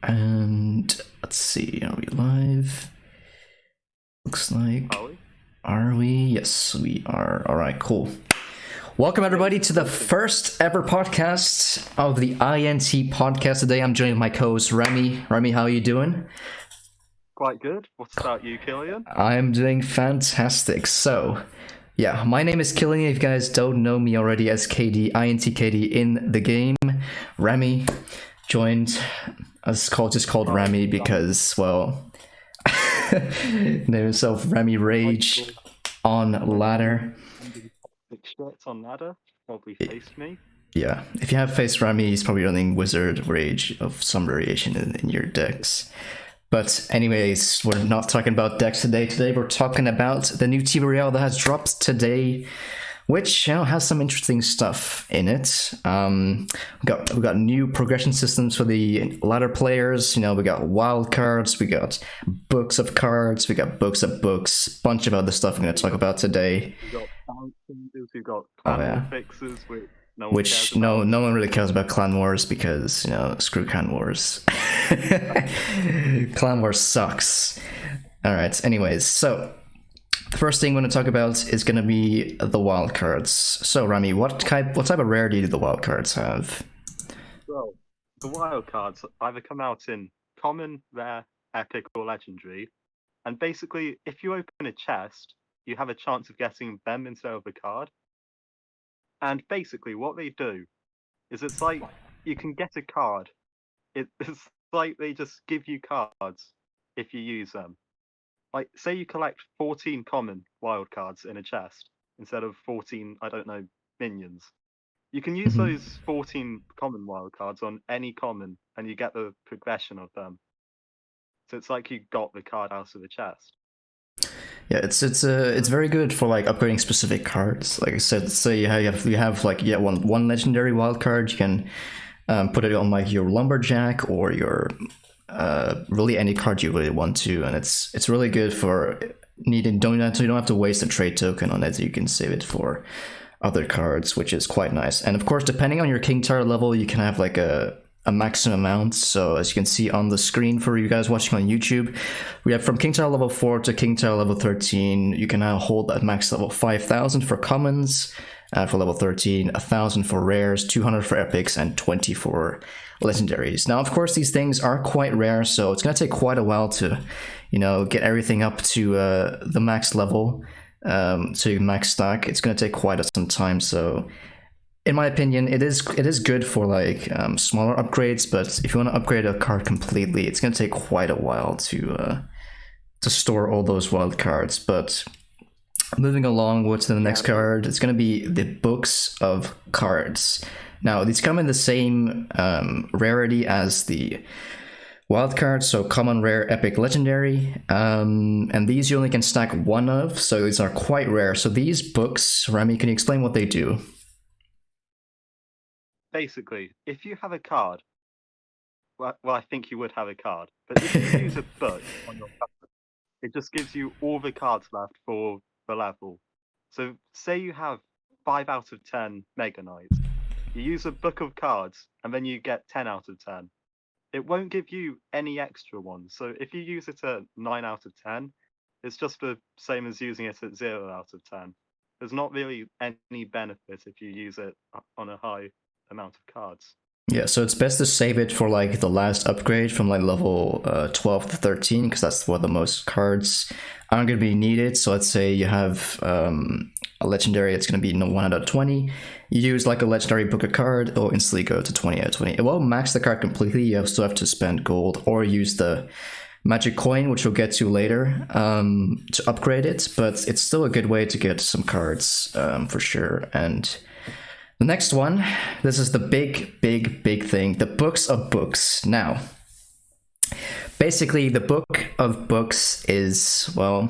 And let's see, are we live? Looks like. Are we? Yes, we are. All right, cool. Welcome everybody to the first ever podcast of the INT Podcast. Today I'm joined with my co-host Ramy. Ramy, how are you doing? Quite good. What about you, Killian? I'm doing fantastic. So, yeah, my name is Killian. If you guys don't know me already as KD, INT KD in the game. Ramy joined us just called Ramy because, well, name himself Ramy Rage on ladder. On ladder, probably faced me. Yeah, if you have faced Ramy, he's probably running Wizard Rage of some variation in your decks. But anyways, we're not talking about decks today. Today we're talking about the new team royale that has dropped today, which has some interesting stuff in it. We got new progression systems for the ladder players. We got wild cards, we got books of cards, we got books of books, bunch of other stuff I'm going to talk about today. We got clan fixes, which no one really cares about Clan Wars because screw Clan Wars. Clan Wars sucks. All right. Anyways, so the first thing we're going to talk about is going to be the wild cards. So, Ramy, what type of rarity do the wild cards have? Well, the wild cards either come out in common, rare, epic, or legendary. And basically, if you open a chest, you have a chance of getting them instead of a card. And basically, what they do is it's like you can get a card. It's like they just give you cards if you use them. Like, say you collect 14 common wild cards in a chest instead of 14, minions. You can use those 14 common wild cards on any common, and you get the progression of them. So it's like you got the card out of the chest. Yeah, it's very good for like upgrading specific cards. Like I said, say you have one legendary wild card, you can put it on like your lumberjack or your really any card you really want to, and it's really good for you don't have to waste a trade token on it. You can save it for other cards, which is quite nice. And of course, depending on your king tower level, you can have like a maximum amount. So as you can see on the screen for you guys watching on YouTube, we have from King Tower level 4 to King Tower level 13. You can now hold at max level 5,000 for commons, for level 13, 1,000 for rares, 200 for epics, and 20 for legendaries. Now, of course, these things are quite rare, so it's going to take quite a while to, get everything up to the max level, to max stack. It's going to take quite some time, so in my opinion, it is good for like smaller upgrades, but if you want to upgrade a card completely, it's going to take quite a while to store all those wild cards. But moving along, what's the next card? It's going to be the books of cards. Now, these come in the same rarity as the wild cards, so common, rare, epic, legendary, and these you only can stack one of, so these are quite rare. So these books, Ramy, can you explain what they do? Basically, if you have a card, well, I think you would have a card, but if you use a book on your card, it just gives you all the cards left for the level. So say you have 5 out of 10 Mega Knights, you use a book of cards, and then you get 10 out of 10. It won't give you any extra ones. So if you use it at 9 out of 10, it's just the same as using it at 0 out of 10. There's not really any benefit if you use it on a high amount of cards. Yeah, so it's best to save it for like the last upgrade from like level 12 to 13, because that's where the most cards aren't going to be needed. So let's say you have a legendary, it's going to be 1 out of 20. You use like a legendary book a card, it'll instantly go to 20 out of 20. It won't max the card completely, you still have to spend gold or use the magic coin, which we'll get to later, to upgrade it, but it's still a good way to get some cards for sure. And the next one, this is the big thing, the books of books. Now, basically the book of books is, well,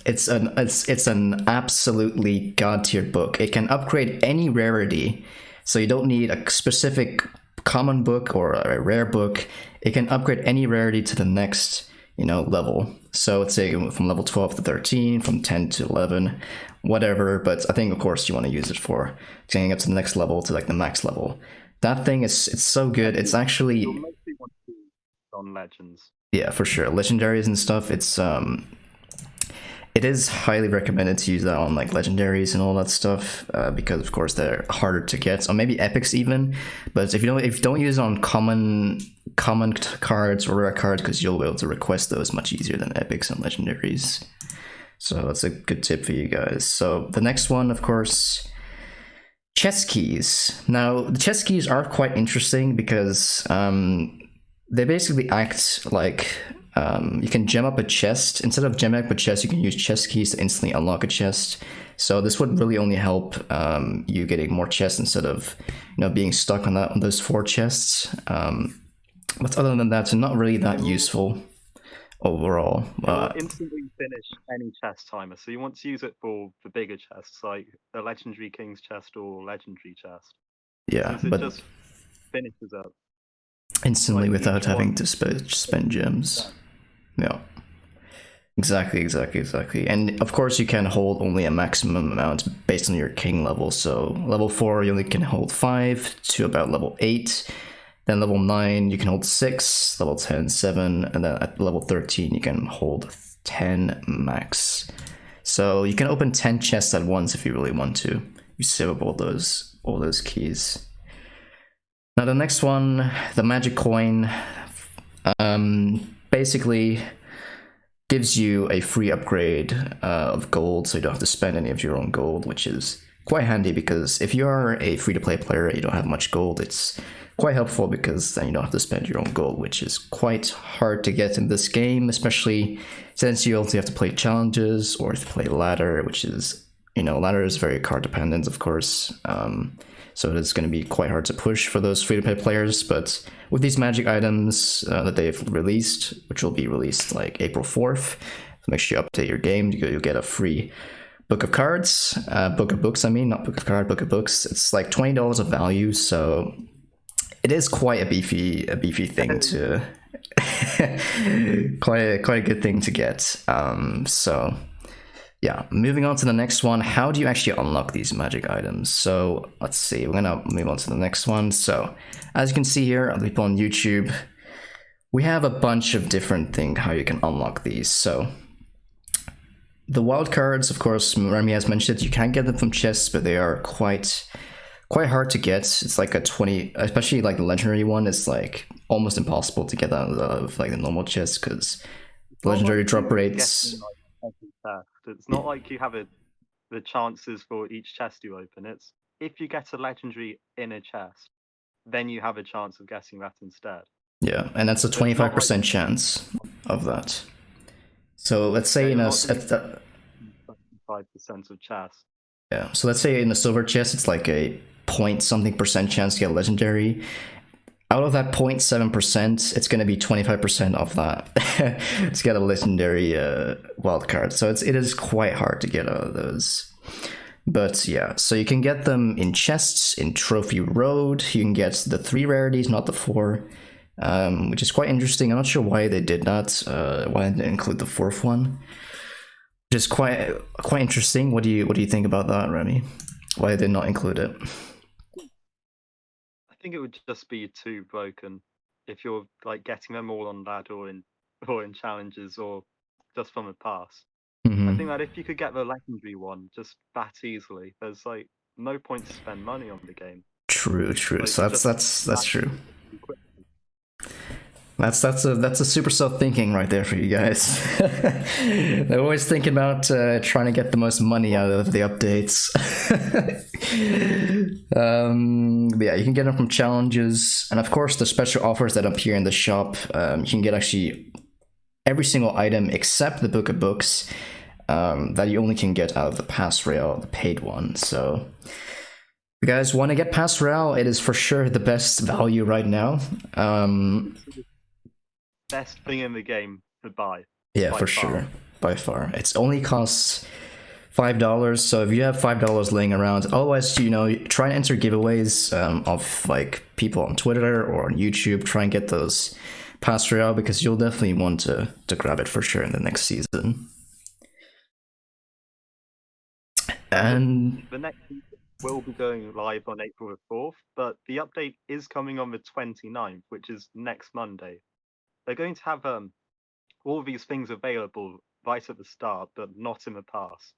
it's an absolutely god-tiered book. It can upgrade any rarity, so you don't need a specific common book or a rare book. It can upgrade any rarity to the next level. So let's say from level 12 to 13, from 10 to 11, whatever. But I think, of course, you want to use it for getting up to the next level, to like the max level. That thing it's so good. It's actually You'll mostly want to use on than legends. Yeah, for sure. Legendaries and stuff. It is highly recommended to use that on like legendaries and all that stuff because of course they're harder to get, or maybe epics even. But if you don't use it on common cards or rare cards, because you'll be able to request those much easier than epics and legendaries. So that's a good tip for you guys. So the next one, of course, chest keys. Now the chest keys are quite interesting because they basically act like you can gem up a chest. Instead of gemming up a chest, you can use chest keys to instantly unlock a chest. So this would really only help you getting more chests instead of being stuck on those 4 chests. But other than that, it's not really that useful overall. Instantly finish any chest timer. So you want to use it for the bigger chests, like the legendary king's chest or legendary chest. Yeah, since it just finishes up instantly without having to spend gems. Yeah, exactly. And of course you can hold only a maximum amount based on your king level. So level 4 you only can hold 5 to about level 8. Then level 9 you can hold 6, level 10 7, and then at level 13 you can hold 10 max. So you can open 10 chests at once if you really want to. You save up all those keys. Now the next one, the magic coin, basically gives you a free upgrade of gold, so you don't have to spend any of your own gold, which is quite handy because if you are a free-to-play player and you don't have much gold, it's quite helpful because then you don't have to spend your own gold, which is quite hard to get in this game, especially since you also have to play challenges or to play ladder, which is, ladder is very card dependent, of course. So it's going to be quite hard to push for those free-to-play players. But with these magic items that they've released, which will be released like April 4th, make sure you update your game. You'll get a free book of cards, book of books. I mean, not book of cards, book of books. It's like $20 of value, so it is quite a beefy thing to, quite a good thing to get. So. Yeah, moving on to the next one. How do you actually unlock these magic items? So let's see, we're gonna move on to the next one. So as you can see here, other people on YouTube, we have a bunch of different things how you can unlock these. So the wild cards, of course, Ramy has mentioned, you can get them from chests, but they are quite hard to get. It's like a 20, especially like the legendary one, it's like almost impossible to get out of like the normal chests because legendary drop rates. It's not like you have the chances for each chest you open. It's if you get a legendary in a chest, then you have a chance of getting that instead. Yeah, and that's a 25% chance of that. So let's say in a 25% of chest. Yeah, so let's say in a silver chest, it's like a point something percent chance to get a legendary. Out of that 0.7%, it's going to be 25% of that to get a legendary wild card. So it is quite hard to get out of those. But yeah, so you can get them in chests, in Trophy Road. You can get the 3 rarities, not the 4, which is quite interesting. I'm not sure why they did that. Why they didn't include the 4th one, which is quite interesting. What do you think about that, Remy? Why they did not include it? I think it would just be too broken if you're like getting them all on ladder or in challenges or just from a pass. Mm-hmm. I think that if you could get the legendary one just that easily, there's like no point to spend money on the game. True. Like, so that's true. That's a supercell thinking right there for you guys. They're always thinking about trying to get the most money out of the updates. Yeah, you can get them from challenges, and of course the special offers that appear in the shop. You can get actually every single item except the book of books that you only can get out of the pass rail, the paid one. So if you guys want to get pass rail, it is for sure the best value right now. Best thing in the game to buy. Yeah, for sure. By far. It only costs $5, so if you have $5 laying around, otherwise, try and enter giveaways of like people on Twitter or on YouTube. Try and get those pass royale because you'll definitely want to grab it for sure in the next season. And the next season will be going live on April the 4th, but the update is coming on the 29th, which is next Monday. they're going to have all these things available right at the start, but not in the pass.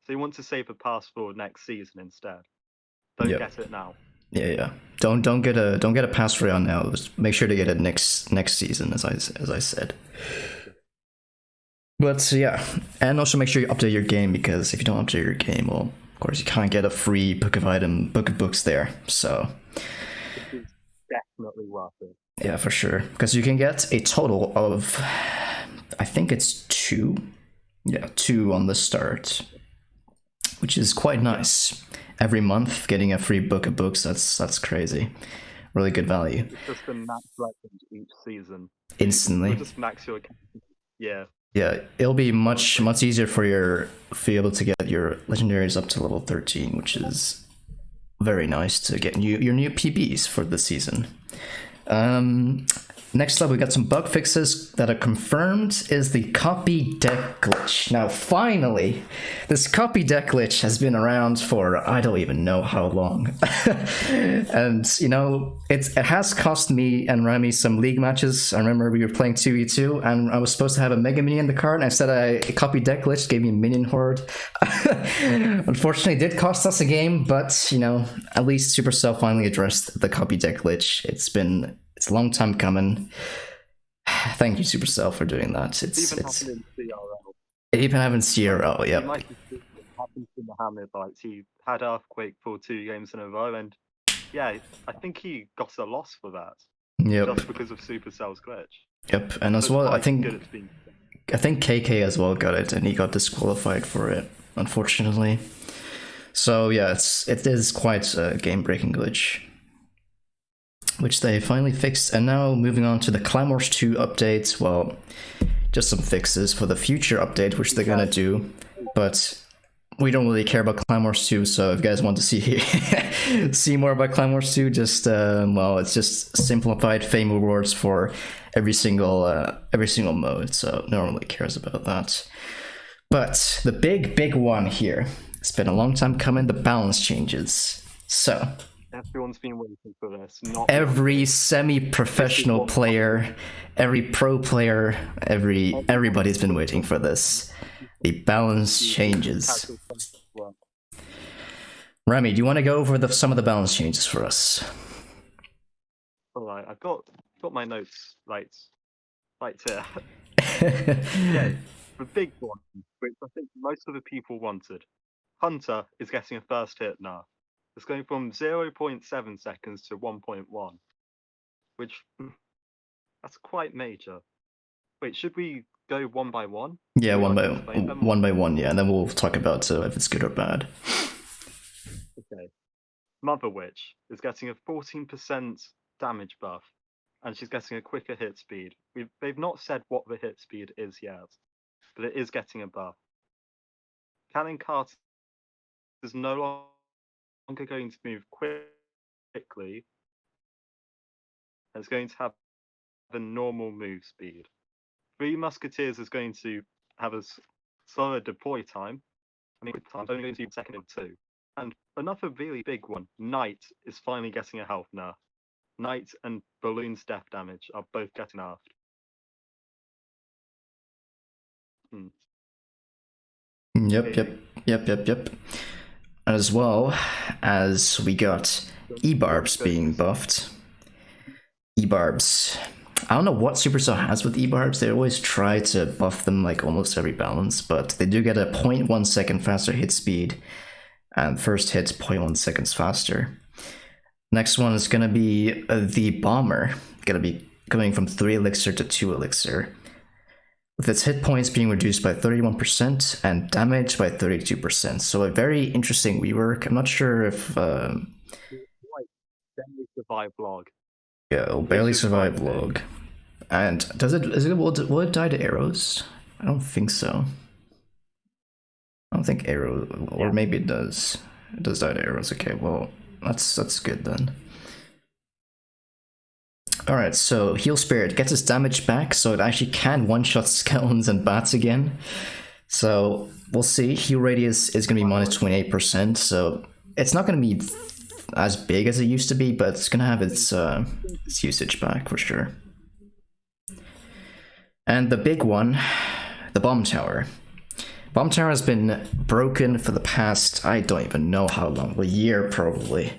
So you want to save the pass for next season instead. Don't get it now. Yeah. Don't get a pass royale now. Just make sure to get it next season, as I said. But yeah, and also make sure you update your game, because if you don't update your game, well, of course you can't get a free book of books there. So This is definitely worth it. Yeah, for sure, because you can get a total of, I think it's 2. Yeah, 2 on the start, which is quite nice. Every month, getting a free book of books, that's crazy. Really good value. It's just a max legend each season. Instantly. You just max your account. Yeah. Yeah, it'll be much easier for you able to get your legendaries up to level 13, which is very nice to get your new PBs for the season. Next up, we got some bug fixes that are confirmed. Is the copy deck glitch. Now, finally, this copy deck glitch has been around for I don't even know how long. And, it has cost me and Ramy some league matches. I remember we were playing 2v2, and I was supposed to have a Mega Minion in the card, and instead a copy deck glitch gave me a Minion Horde. Unfortunately, it did cost us a game, but, at least Supercell finally addressed the copy deck glitch. It's a long time coming. Thank you, Supercell, for doing that. It even happened in CRL. It even happened in CRL, yep. You might have seen it happened to Mohammed. Like, he had Earthquake for 2 games in a row, and yeah, I think he got a loss for that. Yep. Just because of Supercell's glitch. Yep, and as well, I think KK as well got it, and he got disqualified for it, unfortunately. So yeah, it is quite a game-breaking glitch, which they finally fixed. And now moving on to the Clan Wars 2 update. Well, just some fixes for the future update, which they're gonna do, but we don't really care about Clan Wars 2, so if you guys want to see more about Clan Wars 2, just it's just simplified fame rewards for every single mode, so no one really cares about that. But the big one here, it's been a long time coming, the balance changes. So everyone's been waiting for this. Every semi-professional player, every pro player, everybody's been waiting for this. The balance changes. Ramy, do you want to go over some of the balance changes for us? Alright, I've got my notes right here. Yeah, the big one, which I think most of the people wanted. Hunter is getting a first hit now. It's going from 0.7 seconds to 1.1, which that's quite major. Wait, should we go one by one? Yeah, one by one. Yeah, and then we'll talk about if it's good or bad. Okay. Mother Witch is getting a 14% damage buff, and she's getting a quicker hit speed. They've not said what the hit speed is yet, but it is getting a buff. Cannon Cart is no longer going to move quickly. It's going to have the normal move speed. 3 Musketeers is going to have a slower deploy time. It's only going to be second and 2. And another really big one, Knight, is finally getting a health nerf. Knight and Balloon's death damage are both getting nerfed. Yep. As well as we got E-Barbs being buffed. E-Barbs. I don't know what Supercell has with E-Barbs. They always try to buff them like almost every balance, but they do get a 0.1 second faster hit speed, and first hit's 0.1 seconds faster. Next one is going to be the Bomber. Going to be going from 3 elixir to 2 elixir, with its hit points being reduced by 31% and damage by 32%. So a very interesting rework. I'm not sure if Barely survive log. Yeah, it'll barely survive log. And will it die to arrows? I don't think so. I don't think arrow, or maybe it does. It does die to arrows. Okay, well that's good then. Alright, so Heal Spirit gets its damage back, so it actually can one-shot skeletons and bats again. So we'll see. Heal radius is going to be minus 28%, so it's not going to be as big as it used to be, but it's going to have its usage back for sure. And the big one, the bomb tower. Bomb tower has been broken for the past, I don't even know how long, a year probably.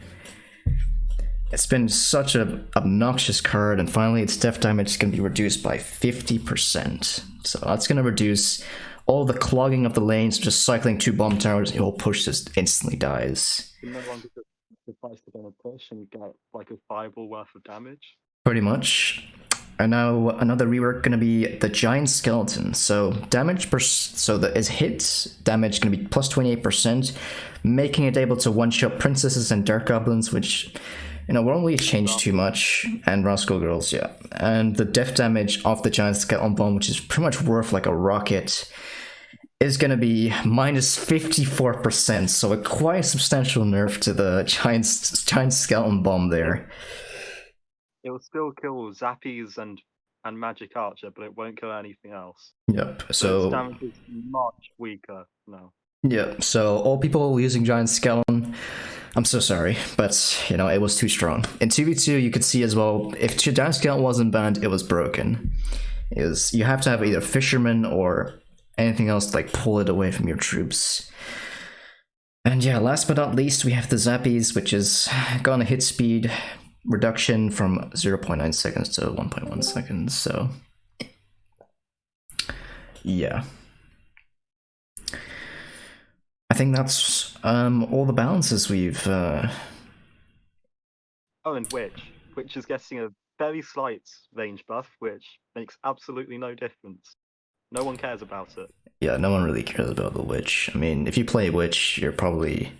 It's been such an obnoxious card, and finally its def damage is going to be reduced by 50%. So that's going to reduce all the clogging of the lanes, just cycling 2 bomb towers, it will push just instantly dies. You no longer device to go push and you get like a fireball worth of damage. Pretty much. And now another rework going to be the giant skeleton. So damage so that is hit damage going to be plus 28%, making it able to one-shot princesses and dark goblins, which won't really change too much, and rascal girls, yeah. And the def damage of the giant skeleton bomb, which is pretty much worth like a rocket, is going to be minus 54%. So a quite substantial nerf to the giant skeleton bomb there. It will still kill Zappies and Magic Archer, but it won't kill anything else. Yep. So its damage is much weaker now. Yeah. So all people using giant skeleton, I'm so sorry, but it was too strong. In 2v2, you could see as well, if giant skeleton wasn't banned, it was broken. You have to have either fisherman or anything else to like pull it away from your troops. And yeah, last but not least, we have the Zappies, which is got a hit speed reduction from 0.9 seconds to 1.1 seconds. So yeah, I think that's all the balances we've Oh, and Witch is getting a very slight range buff, which makes absolutely no difference. No one cares about it. Yeah, no one really cares about the Witch. I mean, if you play Witch, you're probably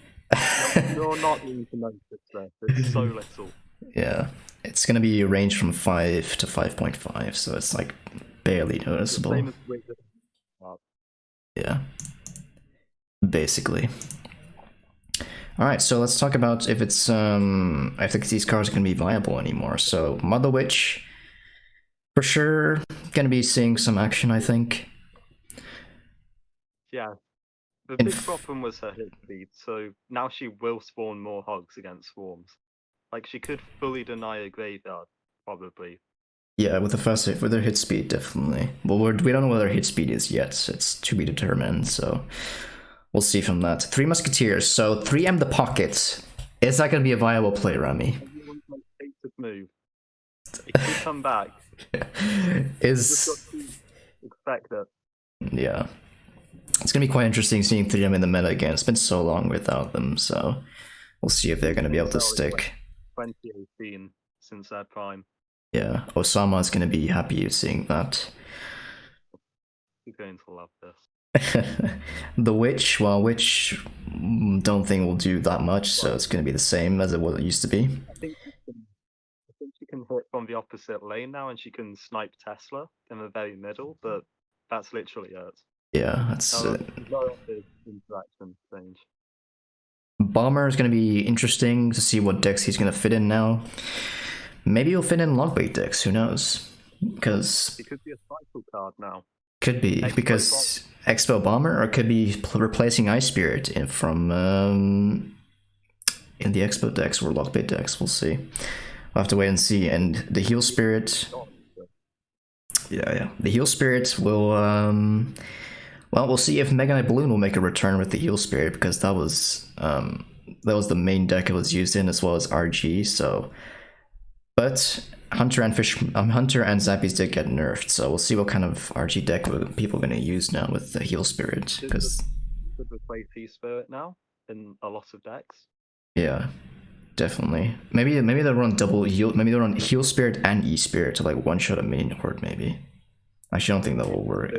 you're not going to notice that. It's so little. Yeah, it's going to be a range from 5 to 5.5, so it's like barely noticeable. Same as yeah, basically. All right, so let's talk about if it's I think these cards are going to be viable anymore. So Mother Witch, for sure, going to be seeing some action, I think. Yeah, the big problem was her hit speed, so now she will spawn more hogs against swarms. Like, she could fully deny a graveyard, probably. Yeah, with her hit speed, definitely. Well, we don't know what her hit speed is yet. It's to be determined, so we'll see from that. 3 Musketeers, so 3M the Pocket. Is that going to be a viable play, Ramy? Everyone's most hated move. It could come back. Just got to expect it. Yeah. It's going to be quite interesting seeing 3M in the meta again. It's been so long without them, so we'll see if they're going to be able to stick. 2018 since their prime. Yeah, Osama's going to be happy seeing that. He's going to love this. The Witch, well, Witch don't think will do that much, so it's going to be the same as it used to be. I think she can hit from the opposite lane now, and she can snipe Tesla in the very middle, but that's literally it. Yeah, that's interaction range. Bomber is going to be interesting to see what decks he's going to fit in now. Maybe he'll fit in Logbait decks, who knows? Because it could be a cycle card now. Could be, because Expo Bomber, or it could be replacing Ice Spirit from in the Expo decks or Logbait decks, we'll see. We'll have to wait and see. And the Heal Spirit... Yeah. The Heal Spirit will... Well, we'll see if Mega Knight Balloon will make a return with the Heal Spirit, because that was the main deck it was used in, as well as RG. So, but Hunter and Zappies did get nerfed, so we'll see what kind of RG deck people are going to use now with the Heal Spirit. Because could replace Heal Spirit now in a lot of decks. Yeah, definitely. Maybe they'll run double heal. Maybe they'll run Heal Spirit and E Spirit to like one shot a main horde. Maybe. Actually, I don't think that will work.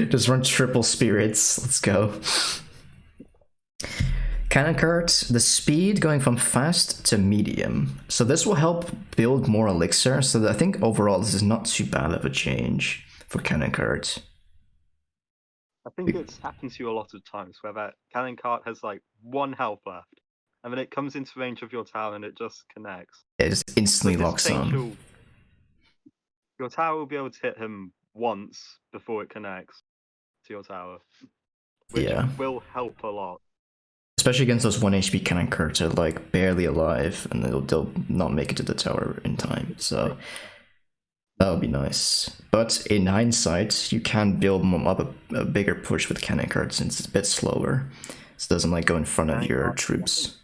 Just run triple spirits. Let's go. Cannon card, the speed going from fast to medium. So this will help build more elixir. So I think overall this is not too bad of a change for cannon cards. I think it's happened to you a lot of times where that cannon cart has like 1 health left, and then it comes into range of your tower and it just connects. It just instantly locks on. Your tower will be able to hit him once before it connects to your tower, which will help a lot. Especially against those 1 HP cannon cards are like barely alive, and they'll not make it to the tower in time. So That would be nice. But in hindsight, you can build up a bigger push with cannon cards since it's a bit slower. So it doesn't like go in front of your troops.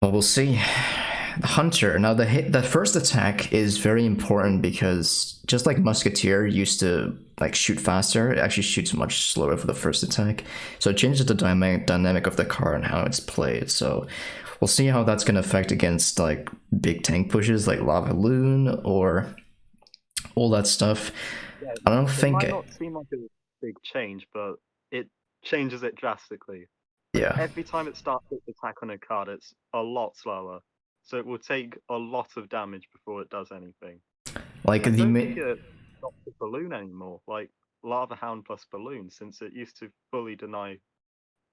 Well, we'll see. The Hunter. Now the first attack is very important because just like Musketeer used to like shoot faster, it actually shoots much slower for the first attack. So it changes the dynamic of the card and how it's played. So we'll see how that's gonna affect against like big tank pushes like Lava Loon or all that stuff. Yeah, I don't think it might not seem like a big change, but it changes it drastically. yeah. Every time it starts its attack on a card, it's a lot slower. So it will take a lot of damage before it does anything. Like I don't think it's not the balloon anymore, like Lava Hound plus balloon, since it used to fully deny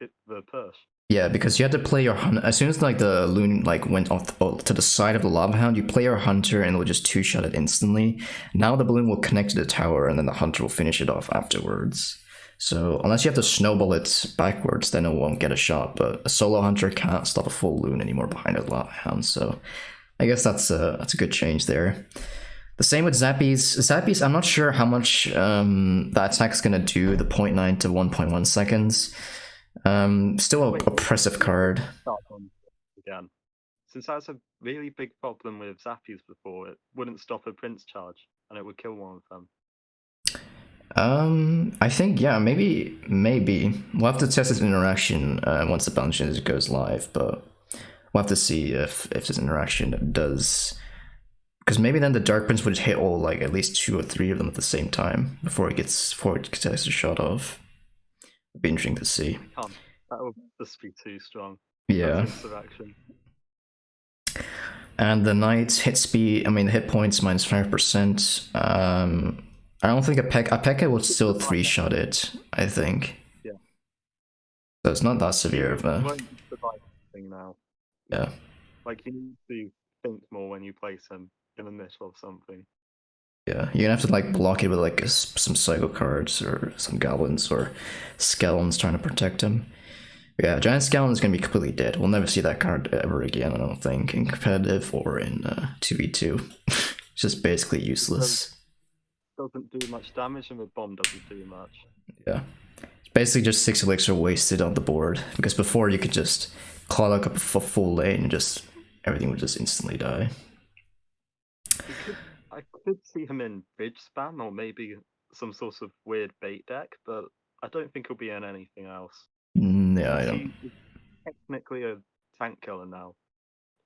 it the push. Yeah, because you had to play your hunter as soon as like the loon like went off to the side of the lava hound. You play your hunter and it will just two-shot it instantly. Now the balloon will connect to the tower and then the hunter will finish it off afterwards. So unless you have to snowball it backwards, then it won't get a shot. But a solo hunter can't stop a full loon anymore behind a lava hound. So I guess that's a good change there. The same with Zappies. Zappies, I'm not sure how much that attack is gonna do. The 0.9 to 1.1 seconds. Still a oppressive card. Again, since that's a really big problem with Zappies before, it wouldn't stop a Prince charge and it would kill one of them. I think yeah, maybe we'll have to test this interaction once the Bounty goes live, but we'll have to see if this interaction does, because maybe then the Dark Prince would hit all like at least 2 or 3 of them at the same time before it gets a shot off. It'd be interesting to see. That would just be too strong. Yeah. And the Knight's hit speed, I mean, the hit points minus 5%. I don't think a P.E.K.K.A would still 3-shot it, I think. Yeah. So it's not that severe of a... thing now. Yeah. Like, you need to think more when you place him in the middle of something. Yeah, you're gonna have to like block it with like some psycho cards or some goblins or skeletons trying to protect him. Yeah, giant skeleton is gonna be completely dead. We'll never see that card ever again, I don't think, in competitive or in 2v2. It's just basically useless. Doesn't do much damage, and the bomb doesn't do much. Yeah, it's basically just 6 elixir wasted on the board, because before you could just clog up a full lane and just everything would just instantly die. I could see him in bridge spam or maybe some sort of weird bait deck, but I don't think he'll be in anything else. Yeah, I don't. He's technically a tank killer now,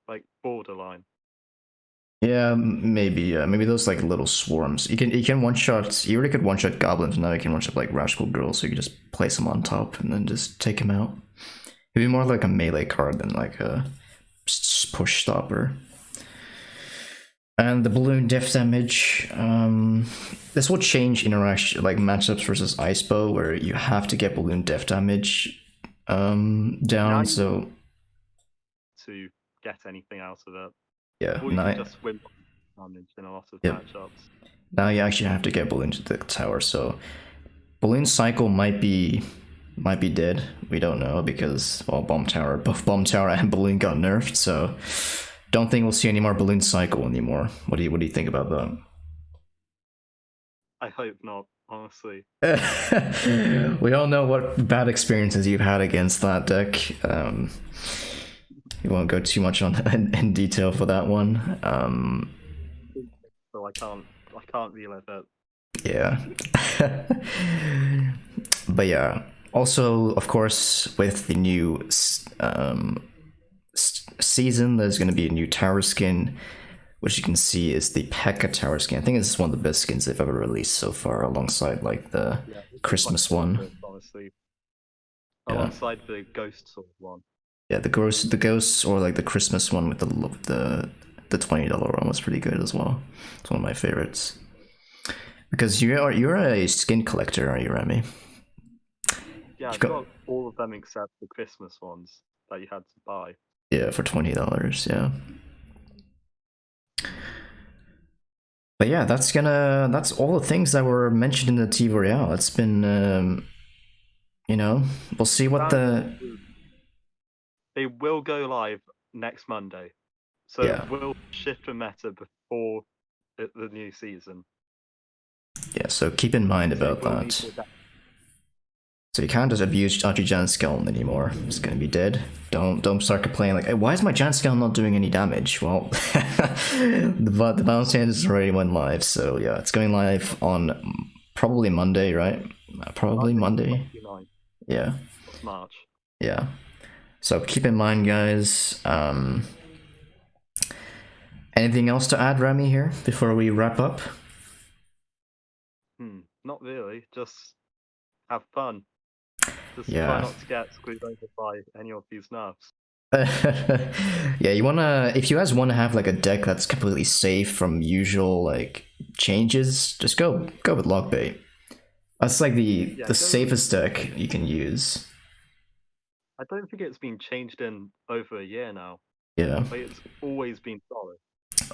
like borderline. Yeah, maybe. Maybe those like little swarms. You can one shot. You already could one shot goblins. Now you can one shot like Rascal Girls. So you can just place them on top and then just take him out. It'd be more like a melee card than like a push stopper. And the balloon def damage. This will change interaction like matchups versus Ice Bow, where you have to get balloon def damage down. So to get anything out of it. Yeah, or you can just win damage in a lot of matchups. Now you actually have to get balloon to the tower. So balloon cycle might be dead. We don't know because well, both bomb tower and balloon got nerfed. So don't think we'll see any more balloon cycle anymore. What do you think about that? I hope not, honestly. We all know what bad experiences you've had against that deck. We won't go too much on in detail for that one. So I can't relive it. Yeah. But yeah. Also, of course, with the new season, there's going to be a new tower skin, which you can see is the P.E.K.K.A tower skin. I think this is one of the best skins they've ever released so far, alongside like the Christmas one. Honestly, alongside the Ghost Sword one. Yeah, the ghosts or like the Christmas one with the $20 one was pretty good as well. It's one of my favorites. Because you're a skin collector, are you, Ramy? Yeah, I've got all of them except the Christmas ones that you had to buy. Yeah, for $20, yeah. But yeah, that's all the things that were mentioned in the TV Royale. It's been we'll see what They will go live next Monday. So Yeah. we'll shift the meta before the new season. Yeah, so keep in mind about that. So you can't just abuse your Giant Skeleton anymore. It's gonna be dead. Don't start complaining like, hey, why is my Giant Skeleton not doing any damage? Well, the balance changes already went live, so yeah, it's going live on probably Monday, right? Probably Monday. Yeah. March. Yeah. So keep in mind, guys. Anything else to add, Ramy, here before we wrap up? Not really. Just have fun. Just Yeah. try not to get screwed over by any of these nerfs. Yeah, you wanna, if you guys want to have like a deck that's completely safe from usual like changes, just go with Lockbait. That's like the safest deck you can use. I don't think it's been changed in over a year now. Yeah. But it's always been solid.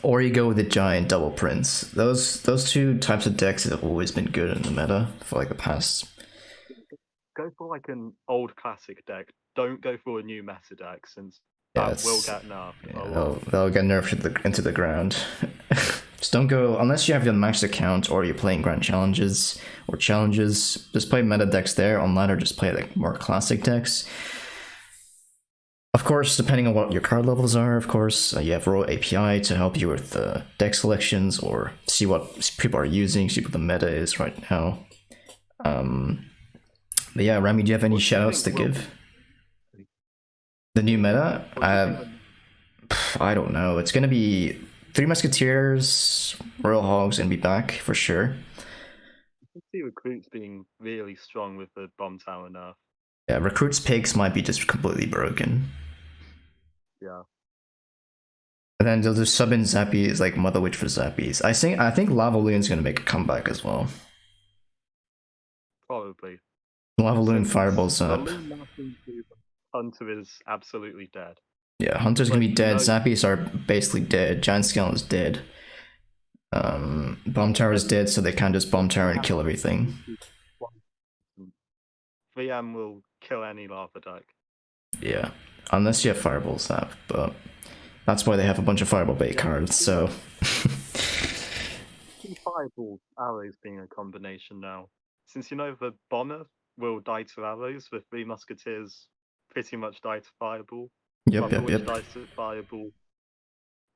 Or you go with the giant double prince. Those two types of decks have always been good in the meta for like the past. Go for like an old classic deck. Don't go for a new meta deck, since that will get nerfed. Yeah, they'll get nerfed into the ground. Just don't go, unless you have your max account or you're playing grand challenges or challenges, just play meta decks there. On ladder, just play like more classic decks. Of course, depending on what your card levels are, of course, you have Royal API to help you with deck selections or see what people are using, see what the meta is right now. But yeah, Ramy, do you have any shoutouts to give? The new meta? I don't know. It's gonna be Three Musketeers, Royal Hogs, and be back for sure. I can see recruits being really strong with the bomb tower nerf. Yeah, recruits pigs might be just completely broken. Yeah. And then they'll just sub in Zappies, like Mother Witch for Zappies. I think Lava Loon's gonna make a comeback as well. Probably. Lava Loon fireballs up. Hunter is absolutely dead. Yeah, Hunter's gonna be dead. Zappies are basically dead. Giant Skeleton's dead. Bomb Tower is dead, so they can't just Bomb Tower and kill everything. VM will kill any lava deck. Yeah, unless you have Fireball Zap, but that's why they have a bunch of Fireball bait cards, so... Fireball arrows being a combination now. Since you know the Bomber will die to arrows, the Three Musketeers pretty much die to Fireball. Yep. Dies to Fireball.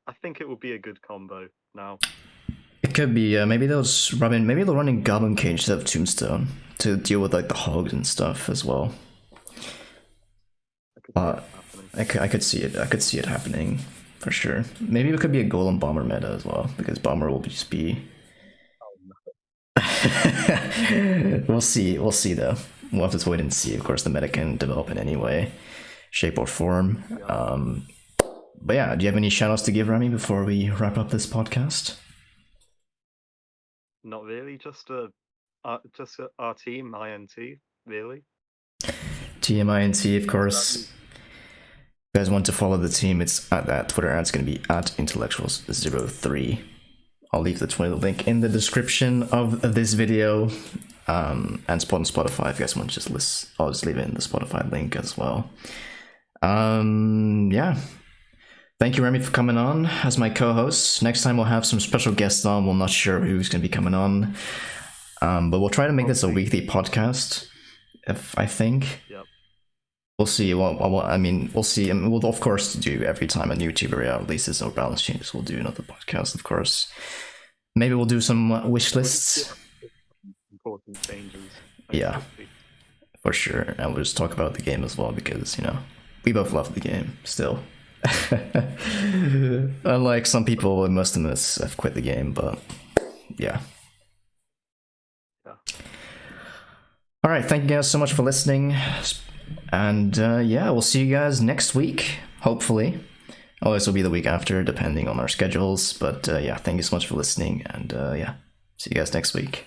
I think it will be a good combo now. It could be, maybe they'll just run in, maybe they'll run in Goblin Cage instead of Tombstone to deal with like the hogs and stuff as well. I could see it happening for sure. Maybe it could be a Golem Bomber meta as well, because Bomber will just be... We'll see though. We'll have to wait and see. Of course, the meta can develop in any way, shape or form. But yeah, do you have any shoutouts to give, Ramy, before we wrap up this podcast? Not really, just our team, INT, really. Team INT, of course. If you guys want to follow the team, it's at that Twitter, and it's going to be at intellectuals03. I'll leave the Twitter link in the description of this video, and on Spotify if you guys want to just list. I'll just leave it in the Spotify link as well. Yeah. Thank you, Ramy, for coming on as my co-host. Next time we'll have some special guests on. We're not sure who's going to be coming on, but we'll try to make this a weekly podcast. I think. Yep. We'll see. Well, I mean, we'll see. And we'll of course do every time a new YouTuber releases or balance changes. We'll do another podcast, of course. Maybe we'll do some wish lists. Important changes. Yeah, for sure. And we'll just talk about the game as well, because we both love the game still. Unlike some people, most of us have quit the game, but yeah. All right, thank you guys so much for listening, and yeah, we'll see you guys next week, hopefully. Oh, this will be the week after, depending on our schedules, but yeah, thank you so much for listening, and yeah, see you guys next week.